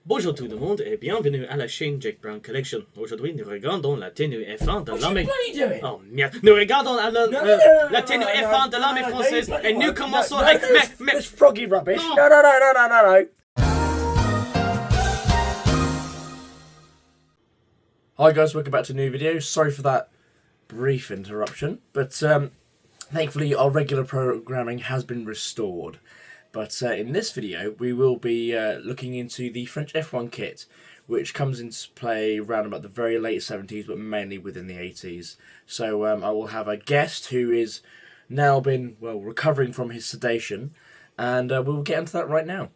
Bonjour tout le monde et bienvenue à la chaîne Jack Brown Collection. Aujourd'hui, nous regardons la tenue F1 de l'armée... Oh merde. Nous regardons la tenue F1 de l'armée française et nous commençons avec... This froggy rubbish. No. Hi guys, welcome back to a new video. Sorry for that brief interruption, but thankfully our regular programming has been restored. But in this video, we will be looking into the French F1 kit, which comes into play around about the very late 70s, but mainly within the 80s. So I will have a guest who is now been, well, recovering from his sedation, and we'll get into that right now.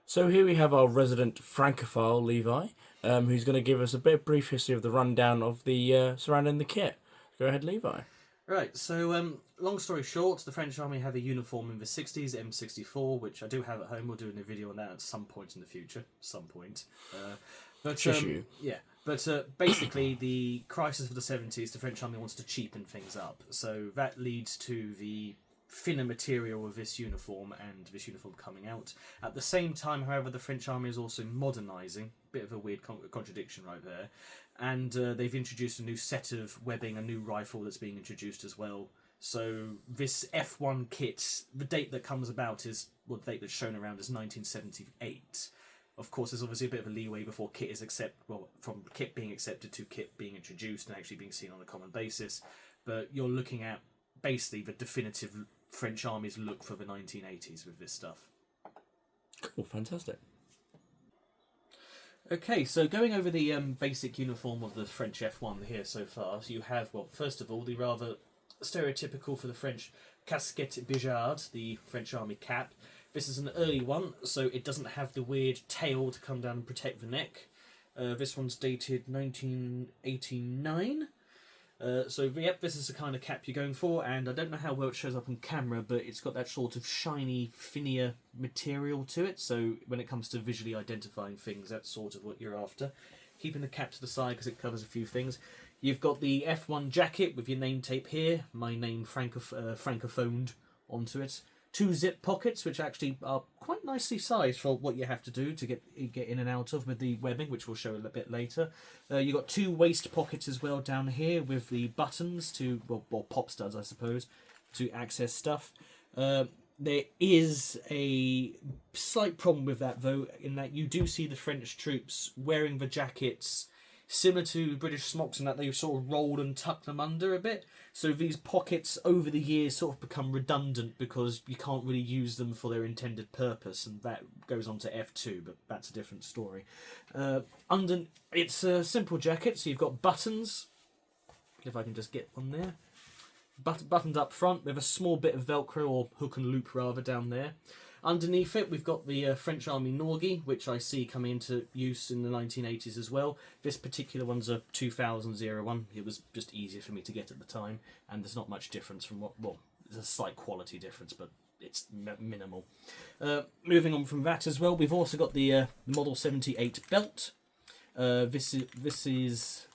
So here we have our resident francophile, Levi, who's going to give us a bit of brief history of the rundown of the surrounding the kit. Go ahead, Levi. Right, so long story short, the French Army have a uniform in the 60s, M64, which I do have at home. We'll do a video on that at some point in the future. Some point. Basically, the crisis of the 70s, the French Army wants to cheapen things up. So that leads to the thinner material of this uniform and this uniform coming out. At the same time, however, the French Army is also modernising. Bit of a weird contradiction right there. And they've introduced a new set of webbing, a new rifle that's being introduced as well. So this F1 kit, the date that comes about is, well, the date that's shown around is 1978. Of course, there's obviously a bit of a leeway before kit is from kit being accepted to kit being introduced and actually being seen on a common basis. But you're looking at basically the definitive French Army's look for the 1980s with this stuff. Cool, fantastic. Okay, so going over the basic uniform of the French F1 here so far, so you have, well, first of all, the rather stereotypical for the French casquette bigarde, the French Army cap. This is an early one, so it doesn't have the weird tail to come down and protect the neck. This one's dated 1989. Yep, this is the kind of cap you're going for, and I don't know how well it shows up on camera, but it's got that sort of shiny, thinner material to it, so when it comes to visually identifying things, that's sort of what you're after. Keeping the cap to the side because it covers a few things. You've got the F1 jacket with your name tape here, my name francophoned onto it. 2 zip pockets, which actually are quite nicely sized for what you have to do to get in and out of with the webbing, which we'll show a little bit later. You've got 2 waist pockets as well down here with the buttons to, well, pop studs, I suppose, to access stuff. There is a slight problem with that, though, in that you do see the French troops wearing the jackets similar to British smocks in that they sort of roll and tuck them under a bit. So these pockets over the years sort of become redundant because you can't really use them for their intended purpose, and that goes on to F2, but that's a different story. It's a simple jacket, so you've got buttons, if I can just get one there. Buttons up front with a small bit of Velcro, or hook and loop rather, down there. Underneath it, we've got the French Army Norgi, which I see coming into use in the 1980s as well. This particular one's a 2000 one. It was just easier for me to get at the time, and there's not much difference from there's a slight quality difference, but it's minimal. Moving on from that as well, we've also got the Model 78 belt. This is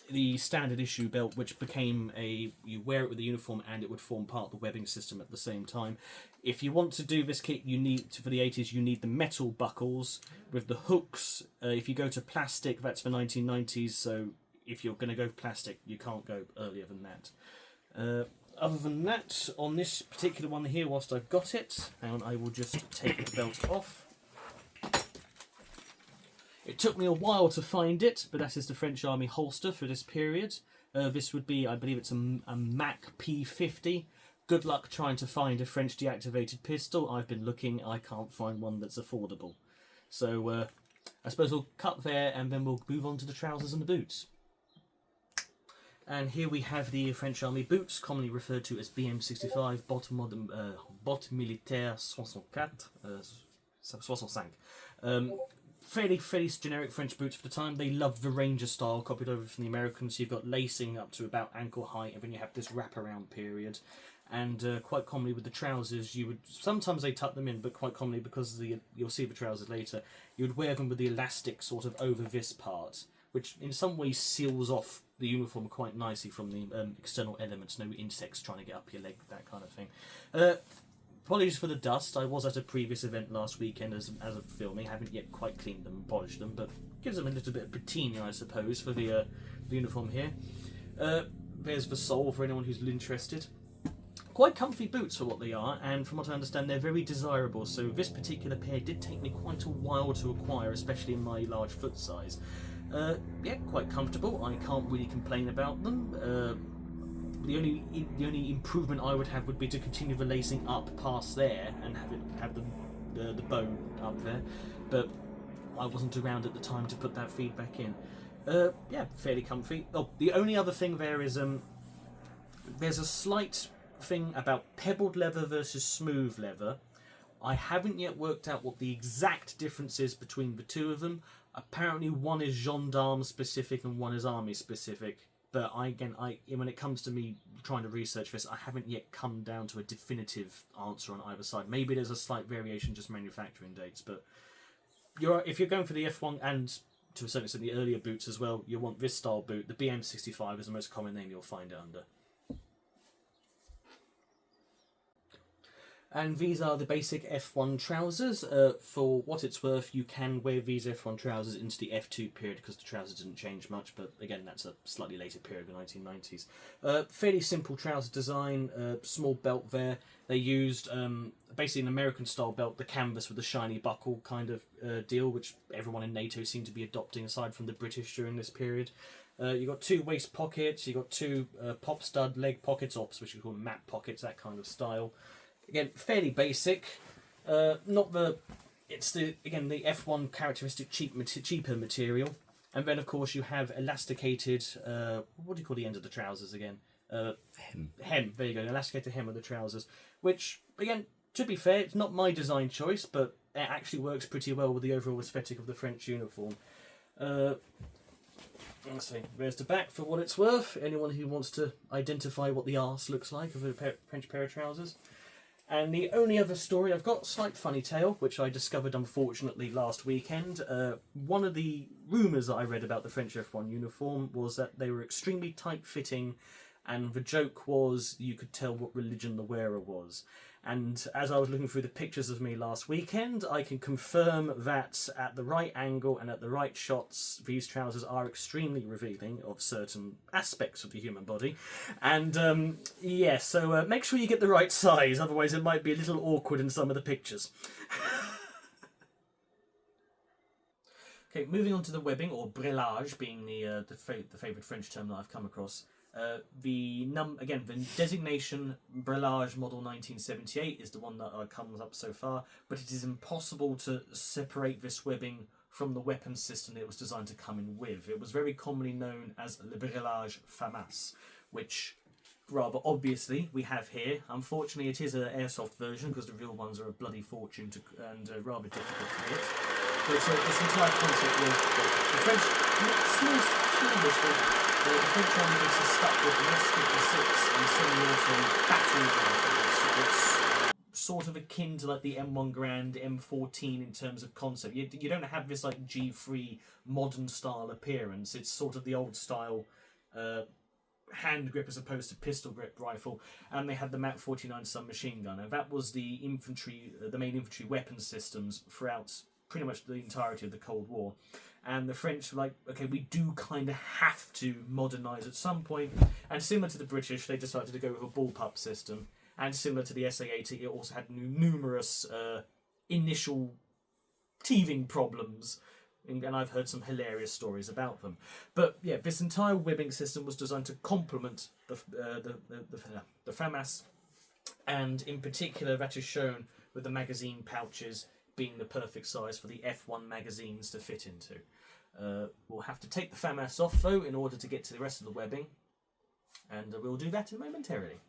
the standard issue belt, which became you wear it with the uniform and it would form part of the webbing system at the same time. If you want to do this kit, for the 80s, you need the metal buckles with the hooks. If you go to plastic, that's the 1990s, so if you're going to go plastic, you can't go earlier than that. Other than that, on this particular one here, whilst I've got it, and I will just take the belt off. It took me a while to find it, but that is the French Army holster for this period. This would be, I believe it's a Mac P50. Good luck trying to find a French deactivated pistol. I've been looking, I can't find one that's affordable. So I suppose we'll cut there and then we'll move on to the trousers and the boots. And here we have the French Army boots, commonly referred to as BM65, Bottes Militaires 65. Fairly generic French boots for the time. They love the Ranger style, copied over from the Americans. So you've got lacing up to about ankle height, and then you have this wraparound period. And quite commonly with the trousers, sometimes they tuck them in, but quite commonly, because you'll see the trousers later, you would wear them with the elastic sort of over this part, which in some ways seals off the uniform quite nicely from the external elements. No insects trying to get up your leg, that kind of thing. apologies for the dust. I was at a previous event last weekend as of filming. Haven't yet quite cleaned them and polished them, but gives them a little bit of patina, I suppose, for the uniform here. There's the sole for anyone who's interested. Quite comfy boots for what they are, and from what I understand, they're very desirable. So this particular pair did take me quite a while to acquire, especially in my large foot size. Yeah, quite comfortable. I can't really complain about them. The only improvement I would have would be to continue the lacing up past there and have the bow up there, but I wasn't around at the time to put that feedback in. Yeah, fairly comfy. Oh, the only other thing there is there's a slight thing about pebbled leather versus smooth leather. I haven't yet worked out what the exact difference is between the two of them. Apparently one is gendarme specific and one is army specific, but when it comes to me trying to research this, I haven't yet come down to a definitive answer on either side. Maybe there's a slight variation, just manufacturing dates, but if you're going for the F1 and to a certain extent the earlier boots as well, you want this style boot. The BM65 is the most common name you'll find it under. And these are the basic F1 trousers. For what it's worth, you can wear these F1 trousers into the F2 period because the trousers didn't change much, but again, that's a slightly later period, the 1990s. Fairly simple trouser design, small belt there. They used basically an American style belt, the canvas with the shiny buckle kind of deal, which everyone in NATO seemed to be adopting aside from the British during this period. You've got two waist pockets, you've got two pop stud leg pockets, which you call map pockets, that kind of style. Again, fairly basic. It's the F1 characteristic cheaper material, and then of course you have elasticated. What do you call the end of the trousers again? Hem. There you go. Elasticated hem of the trousers, which again, to be fair, it's not my design choice, but it actually works pretty well with the overall aesthetic of the French uniform. Let's see. There's the back for what it's worth. Anyone who wants to identify what the arse looks like of a French pair of trousers. And the only other story, I've got a slight funny tale, which I discovered unfortunately last weekend. One of the rumours that I read about the French F1 uniform was that they were extremely tight-fitting, and the joke was you could tell what religion the wearer was. And as I was looking through the pictures of me last weekend, I can confirm that at the right angle and at the right shots, these trousers are extremely revealing of certain aspects of the human body. And yeah, so make sure you get the right size, otherwise it might be a little awkward in some of the pictures. Okay, moving on to the webbing, or brelage being the favourite French term that I've come across. The designation Brelage Model 1978 is the one that comes up so far, but it is impossible to separate this webbing from the weapon system it was designed to come in with. It was very commonly known as Le Brelage FAMAS, which rather obviously we have here. Unfortunately, it is an airsoft version because the real ones are a bloody fortune and rather difficult to get. But this entire concept was the French, small mistake. The French Army is stuck with the S-56 and semi-auto battle rifles. It's sort of akin to like the M1 Grand, M14 in terms of concept. You don't have this like G3 modern style appearance. It's sort of the old style hand grip as opposed to pistol grip rifle, and they had the MAP 49 submachine gun, and that was the main infantry weapon systems throughout pretty much the entirety of the Cold War. And the French were like, okay, we do kind of have to modernise at some point. And similar to the British, they decided to go with a bullpup system. And similar to the SA-80, it also had numerous initial teething problems. And I've heard some hilarious stories about them. But yeah, this entire webbing system was designed to complement the FAMAS. And in particular, that is shown with the magazine pouches being the perfect size for the F1 magazines to fit into. We'll have to take the FAMAS off though in order to get to the rest of the webbing, and we'll do that momentarily.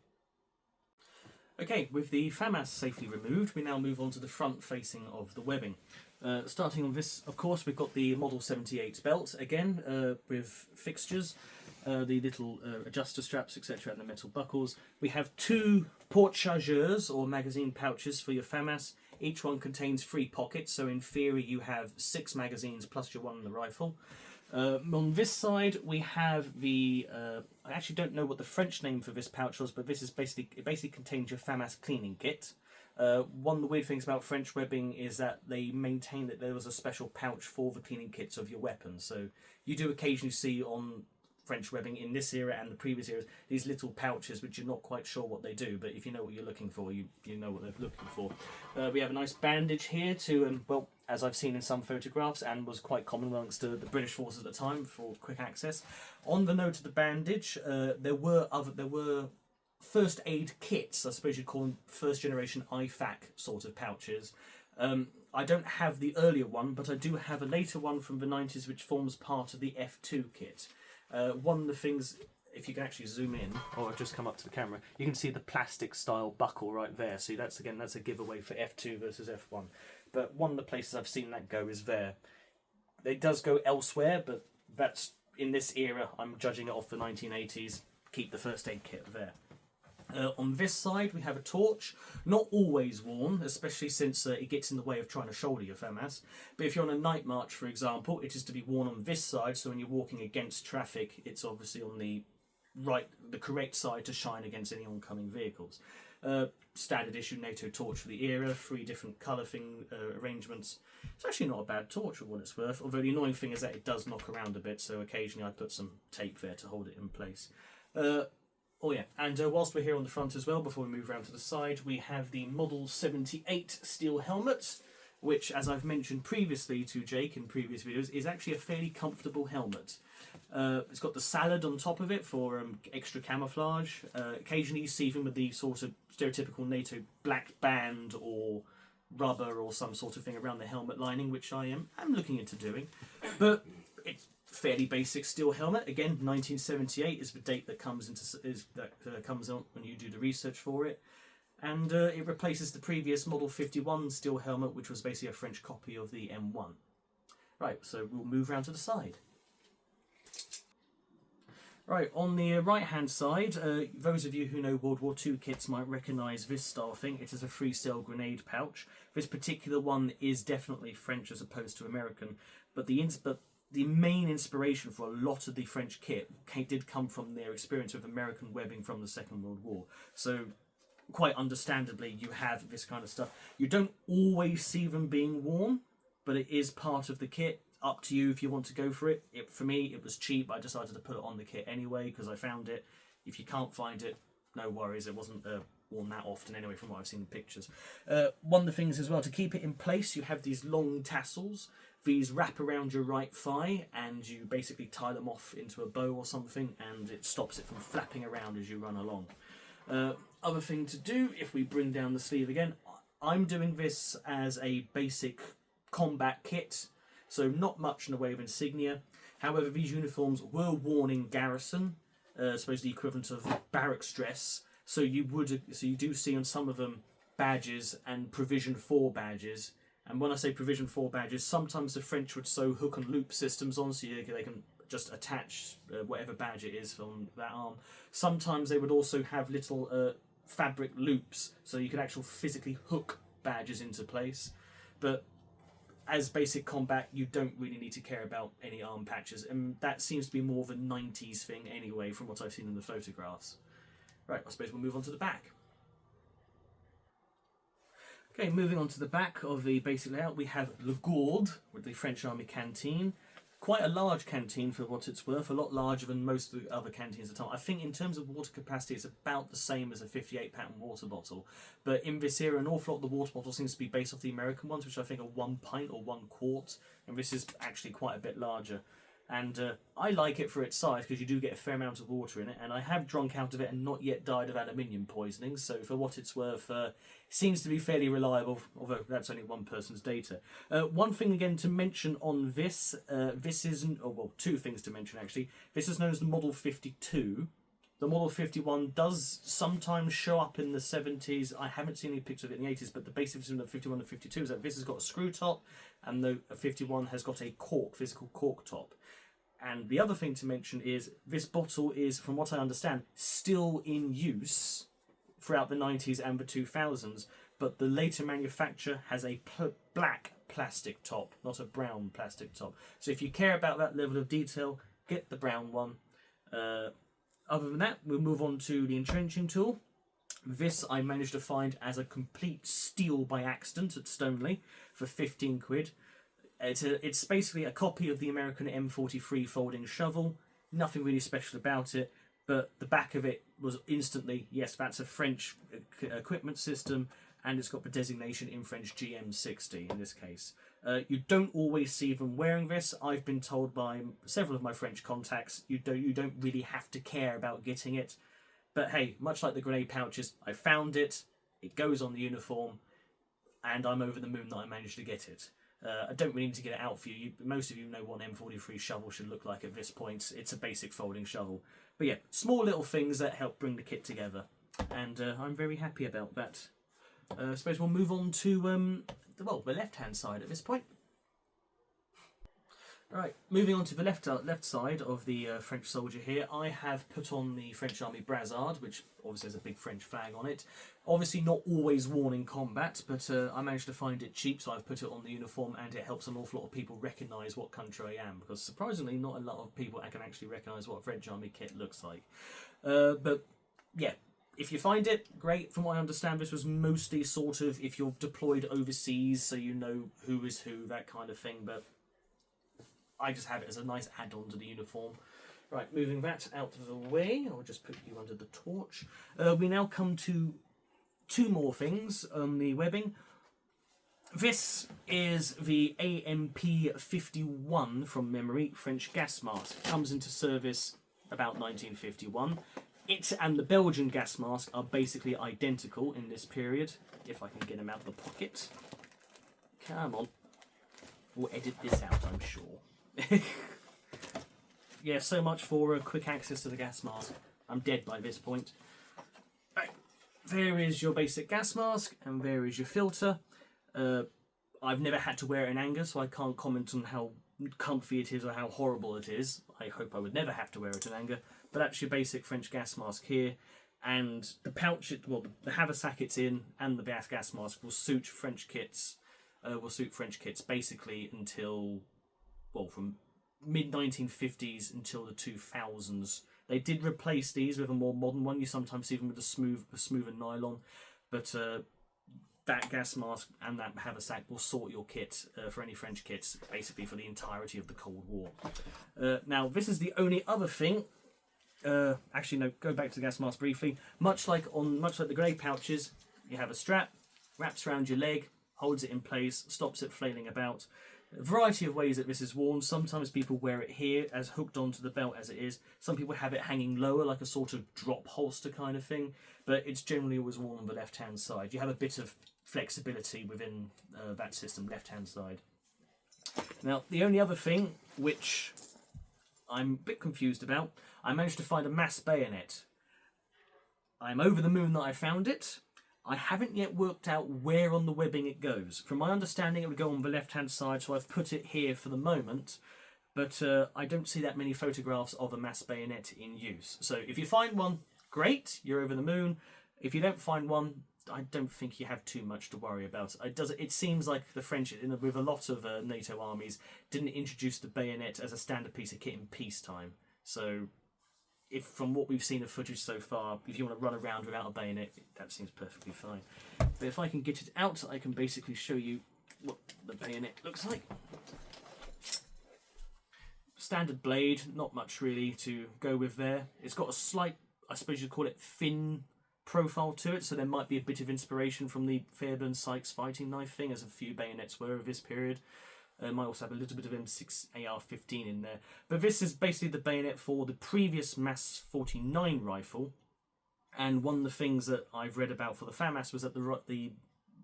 Okay, with the FAMAS safely removed, we now move on to the front facing of the webbing. Starting on this, of course, we've got the Model 78 belt, again with fixtures, the little adjuster straps, etc., and the metal buckles. We have two porte-chargeurs, or magazine pouches, for your FAMAS. Each one contains 3 pockets, so in theory you have 6 magazines plus your one in the rifle. On this side we have the, I actually don't know what the French name for this pouch was, but this is it basically contains your FAMAS cleaning kit. One of the weird things about French webbing is that they maintain that there was a special pouch for the cleaning kits of your weapons. So you do occasionally see on French webbing in this era and the previous eras these little pouches which you're not quite sure what they do, but if you know what you're looking for, you know what they're looking for. We have a nice bandage here to, well, as I've seen in some photographs and was quite common amongst the British forces at the time for quick access. On the note of the bandage, there were first aid kits, I suppose you'd call them first generation IFAC sort of pouches. I don't have the earlier one, but I do have a later one from the 90s which forms part of the F2 kit. One of the things, if you can actually zoom in, or just come up to the camera, you can see the plastic style buckle right there. So that's a giveaway for F2 versus F1. But one of the places I've seen that go is there. It does go elsewhere, but that's in this era. I'm judging it off the 1980s. Keep the first aid kit there. On this side, we have a torch, not always worn, especially since it gets in the way of trying to shoulder your FAMAS. But if you're on a night march, for example, it is to be worn on this side, so when you're walking against traffic, it's obviously on the correct side to shine against any oncoming vehicles. Standard issue NATO torch for the era, 3 different colour arrangements. It's actually not a bad torch for what it's worth, although the annoying thing is that it does knock around a bit, so occasionally I put some tape there to hold it in place. Oh yeah, and whilst we're here on the front as well, before we move around to the side, we have the Model 78 steel helmet, which, as I've mentioned previously to Jake in previous videos, is actually a fairly comfortable helmet. It's got the salad on top of it for extra camouflage. Occasionally you see them with the sort of stereotypical NATO black band or rubber or some sort of thing around the helmet lining, which I am looking into doing. But it's fairly basic steel helmet. Again, 1978 is the date that comes comes on when you do the research for it, and it replaces the previous Model 51 steel helmet, which was basically a French copy of the M1. Right, so we'll move around to the side. Right, on the right-hand side, those of you who know World War II kits might recognise this style thing. It is a freestyle grenade pouch. This particular one is definitely French as opposed to American, but the main inspiration for a lot of the French kit did come from their experience with American webbing from the Second World War. So, quite understandably, you have this kind of stuff. You don't always see them being worn, but it is part of the kit. Up to you if you want to go for it. For me, it was cheap. I decided to put it on the kit anyway because I found it. If you can't find it, no worries. It wasn't worn that often anyway from what I've seen in pictures. One of the things as well, to keep it in place, you have these long tassels. These wrap around your right thigh and you basically tie them off into a bow or something, and it stops it from flapping around as you run along. Other thing to do, if we bring down the sleeve again, I'm doing this as a basic combat kit. So not much in the way of insignia. However, these uniforms were worn in garrison, supposed the equivalent of barracks dress. So you do see on some of them badges and provision 4 badges. And when I say provision 4 badges, sometimes the French would sew hook and loop systems on so they can just attach whatever badge it is from that arm. Sometimes they would also have little fabric loops so you could actually physically hook badges into place. But as basic combat, you don't really need to care about any arm patches, and that seems to be more of a 90s thing anyway from what I've seen in the photographs. Right, I suppose we'll move on to the back. Okay, moving on to the back of the basic layout, we have Le Gourde with the French Army canteen. Quite a large canteen for what it's worth, a lot larger than most of the other canteens at the time. I think in terms of water capacity, it's about the same as a 58-pound water bottle. But in this era, an awful lot of the water bottle seems to be based off the American ones, which I think are 1 pint or 1 quart. And this is actually quite a bit larger. And I like it for its size because you do get a fair amount of water in it. And I have drunk out of it and not yet died of aluminium poisoning. So for what it's worth, seems to be fairly reliable, although that's only one person's data. One thing again to mention on this, this is, two things to mention actually. This is known as the Model 52. The Model 51 does sometimes show up in the 70s. I haven't seen any pictures of it in the 80s, but the basic difference between the 51 and 52 is that this has got a screw top and the 51 has got a physical cork top. And the other thing to mention is this bottle is, from what I understand, still in use throughout the 90s and the 2000s, but the later manufacture has a black plastic top, not a brown plastic top. So if you care about that level of detail, get the brown one. Other than that, we'll move on to the entrenching tool. This I managed to find as a complete steal by accident at Stoneleigh for 15 quid. It's basically a copy of the American M43 folding shovel. Nothing really special about it, but the back of it was instantly, yes, that's a French equipment system, and it's got the designation in French GM60 in this case. You don't always see them wearing this. I've been told by several of my French contacts you don't really have to care about getting it. But hey, much like the grenade pouches, I found it, it goes on the uniform, and I'm over the moon that I managed to get it. I don't really need to get it out for you. Most of you know what an M43 shovel should look like at this point. It's a basic folding shovel. But yeah, small little things that help bring the kit together. And I'm very happy about that. I suppose we'll move on to the left-hand side at this point. Right, moving on to the left side of the French soldier here, I have put on the French Army brassard, which obviously has a big French flag on it. Obviously not always worn in combat, but I managed to find it cheap, so I've put it on the uniform, and it helps an awful lot of people recognise what country I am, because surprisingly not a lot of people can actually recognise what a French Army kit looks like. But yeah, if you find it, great. From what I understand, this was mostly sort of if you're deployed overseas, so you know who is who, that kind of thing, but I just have it as a nice add-on to the uniform. Right, moving that out of the way, I'll just put you under the torch. We now come to two more things on the webbing. This is the AMP-51 from memory French gas mask. It comes into service about 1951. It and the Belgian gas mask are basically identical in this period. If I can get them out of the pocket. Come on. We'll edit this out, I'm sure. Yeah, so much for quick access to the gas mask. I'm dead by this point. Right. There is your basic gas mask, and there is your filter. I've never had to wear it in anger, so I can't comment on how comfy it is or how horrible it is. I hope I would never have to wear it in anger. But that's your basic French gas mask here, and the pouch, the haversack it's in, and the gas mask will suit French kits. Basically until, well, from mid-1950s until the 2000s. They did replace these with a more modern one. You sometimes see them with a smoother nylon, but that gas mask and that haversack will sort your kit for any French kits, basically for the entirety of the Cold War. Now, this is the only other thing. Actually, no. Go back to the gas mask briefly. Much like the grey pouches, you have a strap wraps around your leg, holds it in place, stops it flailing about. A variety of ways that this is worn. Sometimes people wear it here as hooked onto the belt as it is. Some people have it hanging lower, like a sort of drop holster kind of thing, but it's generally always worn on the left-hand side. You have a bit of flexibility within that system, left-hand side. Now, the only other thing, which I'm a bit confused about, I managed to find a mass bayonet. I'm over the moon that I found it. I haven't yet worked out where on the webbing it goes. From my understanding, it would go on the left-hand side, so I've put it here for the moment. But I don't see that many photographs of a mass bayonet in use. So if you find one, great, you're over the moon. If you don't find one, I don't think you have too much to worry about. It seems like the French, with a lot of NATO armies, didn't introduce the bayonet as a standard piece of kit in peacetime. So, if from what we've seen of footage so far, if you want to run around without a bayonet, that seems perfectly fine. But if I can get it out, I can basically show you what the bayonet looks like. Standard blade, not much really to go with there. It's got a slight, I suppose you'd call it, thin profile to it, so there might be a bit of inspiration from the Fairbairn Sykes fighting knife thing, as a few bayonets were of this period. Might also have a little bit of M6 AR-15 in there. But this is basically the bayonet for the previous MAS 49 rifle. And one of the things that I've read about for the FAMAS was that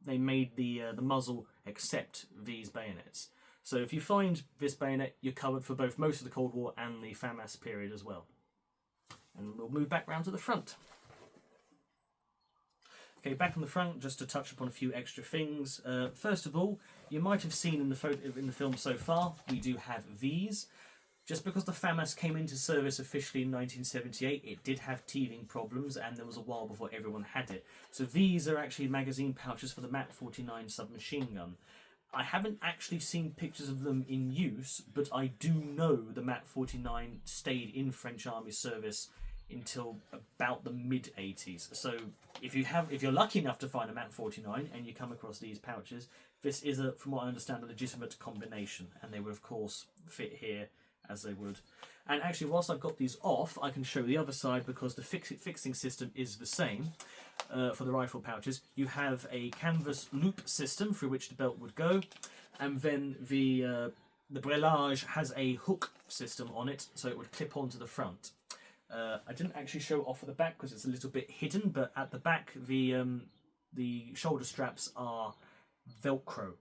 they made the muzzle accept these bayonets. So if you find this bayonet, you're covered for both most of the Cold War and the FAMAS period as well. And we'll move back round to the front. Okay, back on the front, just to touch upon a few extra things. First of all, you might have seen in the film so far, we do have these. Just because the FAMAS came into service officially in 1978, it did have teething problems, and there was a while before everyone had it. So these are actually magazine pouches for the MAC 49 submachine gun. I haven't actually seen pictures of them in use, but I do know the MAC 49 stayed in French Army service until about the mid 80s. So if you're lucky enough to find a Mat 49 and you come across these pouches, this is from what I understand, a legitimate combination, and they would of course fit here as they would. And actually, whilst I've got these off, I can show the other side, because the fixing system is the same for the rifle pouches. You have a canvas loop system through which the belt would go, and then the brelage has a hook system on it, so it would clip onto the front. I didn't actually show it off at the back because it's a little bit hidden, but at the back the shoulder straps are Velcro.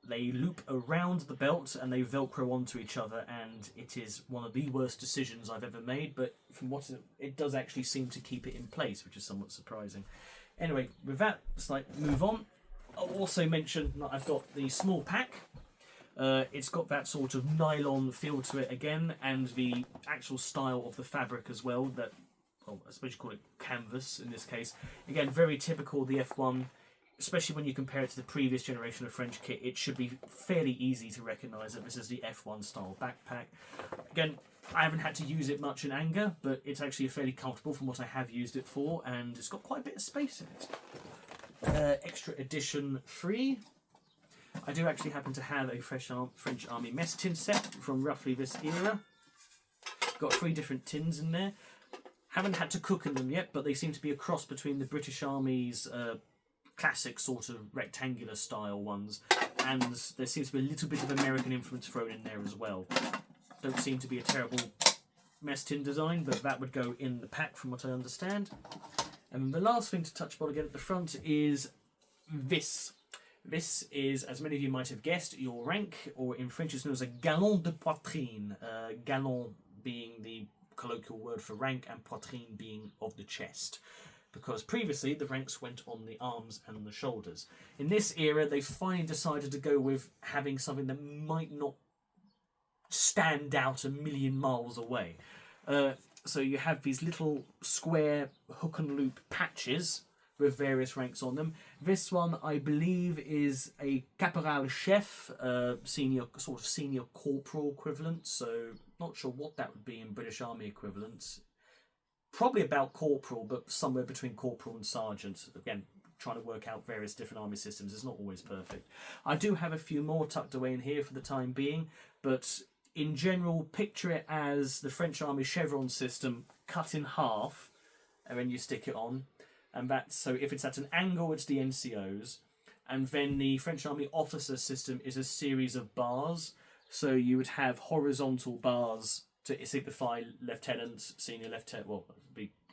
They loop around the belt and they Velcro onto each other, and it is one of the worst decisions I've ever made, but from what it does actually seem to keep it in place, which is somewhat surprising. Anyway, with that, let's move on. I'll also mention that I've got the small pack. It's got that sort of nylon feel to it again, and the actual style of the fabric as well, that, well, I suppose you call it canvas in this case. Again, very typical of the F1, especially when you compare it to the previous generation of French kit. It should be fairly easy to recognise that this is the F1 style backpack. Again, I haven't had to use it much in anger, but it's actually fairly comfortable from what I have used it for, and it's got quite a bit of space in it. Extra edition 3. I do actually happen to have a French Army mess tin set from roughly this era. Got 3 different tins in there. Haven't had to cook in them yet, but they seem to be a cross between the British Army's classic sort of rectangular style ones, and there seems to be a little bit of American influence thrown in there as well. Don't seem to be a terrible mess tin design, but that would go in the pack from what I understand. And the last thing to touch upon again at the front is this. This is, as many of you might have guessed, your rank, or in French it's known as a galon de poitrine. Galon being the colloquial word for rank, and poitrine being of the chest, because previously the ranks went on the arms and the shoulders. In this era, they finally decided to go with having something that might not stand out a million miles away. So you have these little square hook and loop patches with various ranks on them. This one, I believe, is a caporal chef, senior corporal equivalent. So not sure what that would be in British Army equivalents. Probably about corporal, but somewhere between corporal and sergeant. Again, trying to work out various different army systems is not always perfect. I do have a few more tucked away in here for the time being, but in general, picture it as the French Army chevron system cut in half, and then you stick it on. And that's, so if it's at an angle, it's the NCOs. And then the French Army officer system is a series of bars. So you would have horizontal bars to signify lieutenant, senior lieutenant, well,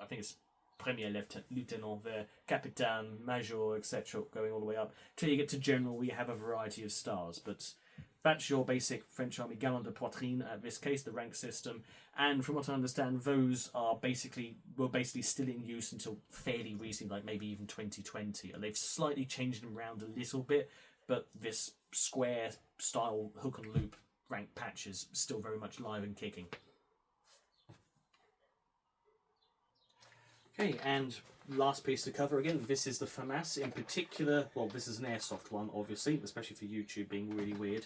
I think it's premier lieutenant there, capitaine, major, etc., going all the way up, till you get to general, where you have a variety of stars. But that's your basic French Army galon de poitrine, in this case, the rank system. And from what I understand, those were basically still in use until fairly recently, like maybe even 2020. And they've slightly changed them around a little bit, but this square style hook and loop rank patch is still very much live and kicking. Okay, and last piece to cover again, this is the FAMAS in particular. Well, this is an airsoft one, obviously, especially for YouTube being really weird.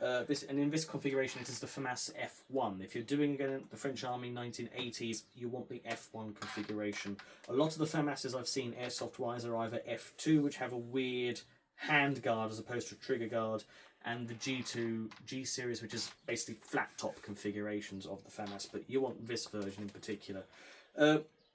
In this configuration, it is the FAMAS F1. If you're doing again the French Army 1980s, you want the F1 configuration. A lot of the FAMASs I've seen airsoft-wise are either F2, which have a weird hand guard as opposed to a trigger guard, and the G series, which is basically flat top configurations of the FAMAS, but you want this version in particular.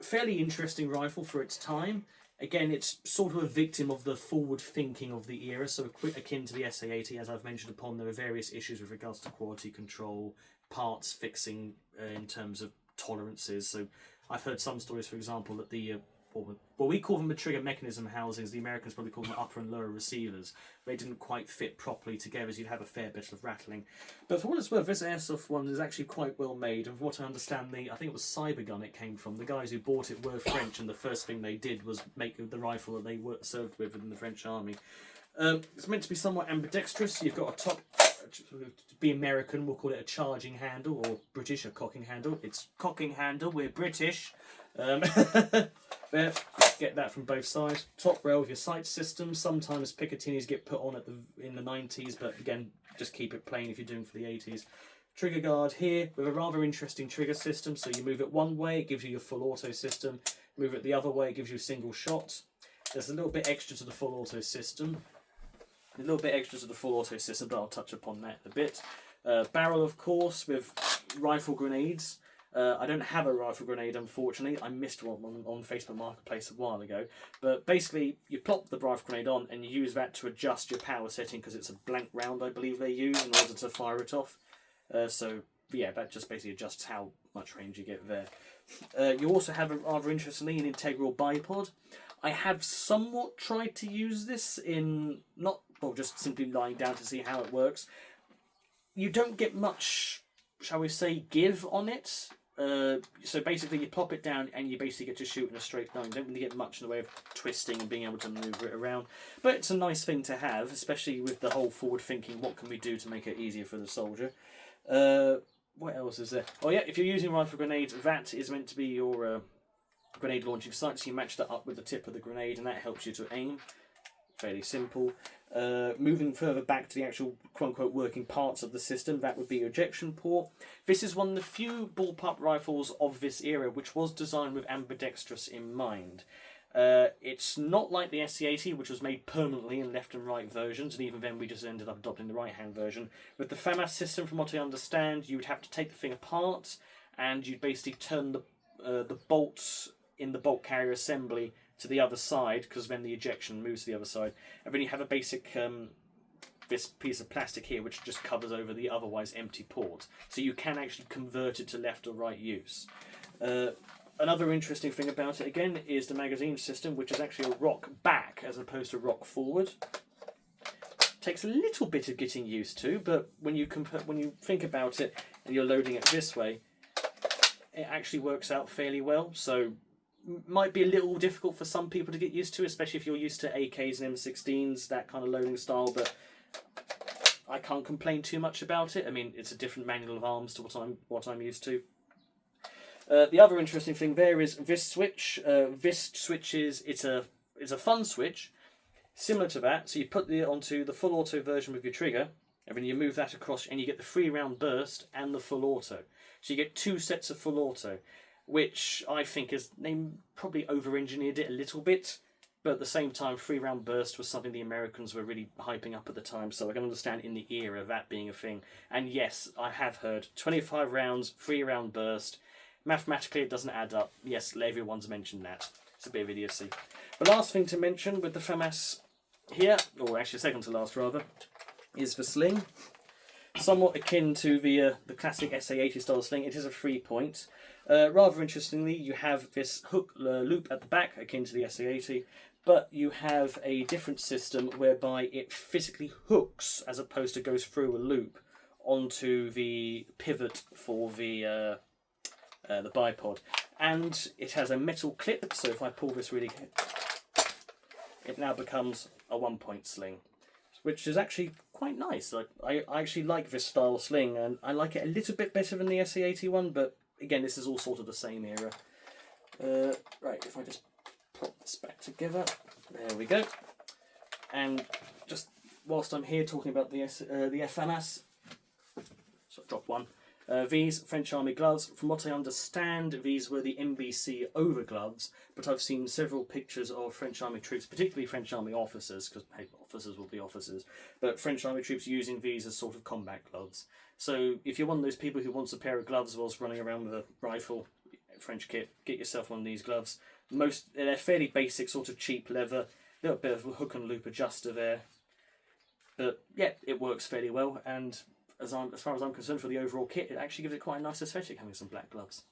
Fairly interesting rifle for its time. Again, it's sort of a victim of the forward thinking of the era, so akin to the SA-80, as I've mentioned upon. There are various issues with regards to quality control, parts fixing in terms of tolerances. So I've heard some stories, for example, that we call them the trigger mechanism housings, the Americans probably call them the upper and lower receivers. They didn't quite fit properly together, so you'd have a fair bit of rattling. But for what it's worth, this airsoft one is actually quite well made, and from what I understand, I think it was Cybergun it came from. The guys who bought it were French, and the first thing they did was make the rifle that they were served with within the French Army. It's meant to be somewhat ambidextrous. You've got a top, to be American, we'll call it a charging handle, or British, a cocking handle. It's cocking handle, we're British. There, get that from both sides. Top rail with your sight system. Sometimes Picatinis get put on in the 90s, but again, just keep it plain if you're doing for the 80s. trigger guard here with a rather interesting trigger system. So you move it one way, it gives you your full auto system. Move it the other way, it gives you a single shot. There's a little bit extra to the full auto system. But I'll touch upon that in a bit. Barrel, of course, with rifle grenades. I don't have a rifle grenade, unfortunately. I missed one on Facebook Marketplace a while ago. But basically, you plop the rifle grenade on and you use that to adjust your power setting because it's a blank round, I believe they use, in order to fire it off. So, yeah, that just basically adjusts how much range you get there. You also have, rather interestingly, an integral bipod. I have somewhat tried to use this in, just simply lying down to see how it works. You don't get much, shall we say, give on it. So basically you pop it down and you basically get to shoot in a straight line. You don't really get much in the way of twisting and being able to maneuver it around. But it's a nice thing to have, especially with the whole forward thinking, what can we do to make it easier for the soldier. What else is there? Oh yeah, if you're using rifle grenades, that is meant to be your grenade launching sight, so you match that up with the tip of the grenade and that helps you to aim. Fairly simple. Moving further back to the actual quote-unquote working parts of the system, that would be your ejection port. This is one of the few bullpup rifles of this era which was designed with ambidextrous in mind. It's not like the SC-80, which was made permanently in left and right versions, and even then we just ended up adopting the right-hand version. With the FAMAS system, from what I understand, you would have to take the thing apart, and you'd basically turn the bolts in the bolt carrier assembly to the other side, because then the ejection moves to the other side. And then you have a basic this piece of plastic here which just covers over the otherwise empty port. So you can actually convert it to left or right use. Another interesting thing about it again is the magazine system, which is actually a rock back as opposed to rock forward. Takes a little bit of getting used to, but when you think about it and you're loading it this way, it actually works out fairly well. So might be a little difficult for some people to get used to, especially if you're used to AKs and M16s, that kind of loading style, but I can't complain too much about it. I mean, it's a different manual of arms to what I'm used to. The other interesting thing there is this switch. This switch it's a fun switch, similar to that. So you put it onto the full auto version with your trigger, and then you move that across and you get the 3-round burst and the full auto. So you get 2 sets of full auto, which I think is, they probably over-engineered it a little bit, but at the same time 3-round burst was something the Americans were really hyping up at the time, so I can understand in the era that being a thing. And yes, I have heard 25 rounds, 3-round burst. Mathematically it doesn't add up. Yes, everyone's mentioned that. It's a bit of idiocy. The last thing to mention with the FAMAS here, or actually second to last rather, is the sling. Somewhat akin to the classic SA-80 style sling, it is a 3-point. Rather interestingly, you have this hook loop at the back, akin to the SA-80, but you have a different system whereby it physically hooks as opposed to goes through a loop onto the pivot for the bipod. And it has a metal clip, so if I pull this really, it now becomes a 1-point sling, which is actually quite nice. I actually like this style sling, and I like it a little bit better than the SA-80 one, but again, this is all sort of the same era. Right, if I just put this back together, there we go. And just whilst I'm here talking about the FAMAS, so I dropped one. These French Army gloves, from what I understand, these were the MBC over gloves, but I've seen several pictures of French Army troops, particularly French Army officers, because hey, officers will be officers, but French Army troops using these as sort of combat gloves. So if you're one of those people who wants a pair of gloves whilst running around with a rifle, French kit, get yourself one of these gloves. They're fairly basic, sort of cheap leather, a little bit of a hook and loop adjuster there, but yeah, it works fairly well, and as far as I'm concerned, for the overall kit, it actually gives it quite a nice aesthetic having some black gloves.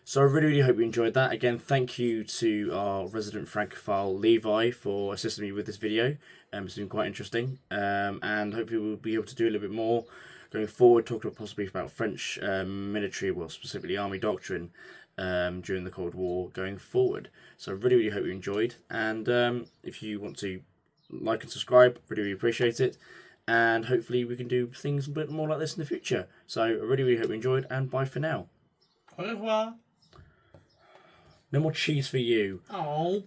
So I really hope you enjoyed that. Again, thank you to our resident Francophile Levi for assisting me with this video. It's been quite interesting, and hopefully we'll be able to do a little bit more going forward, talking possibly about French military, well specifically army doctrine during the Cold War going forward. So I really hope you enjoyed, and if you want to like and subscribe, really appreciate it, and hopefully we can do things a bit more like this in the future. So I really hope you enjoyed, and bye for now. Au revoir. No more cheese for you. Oh.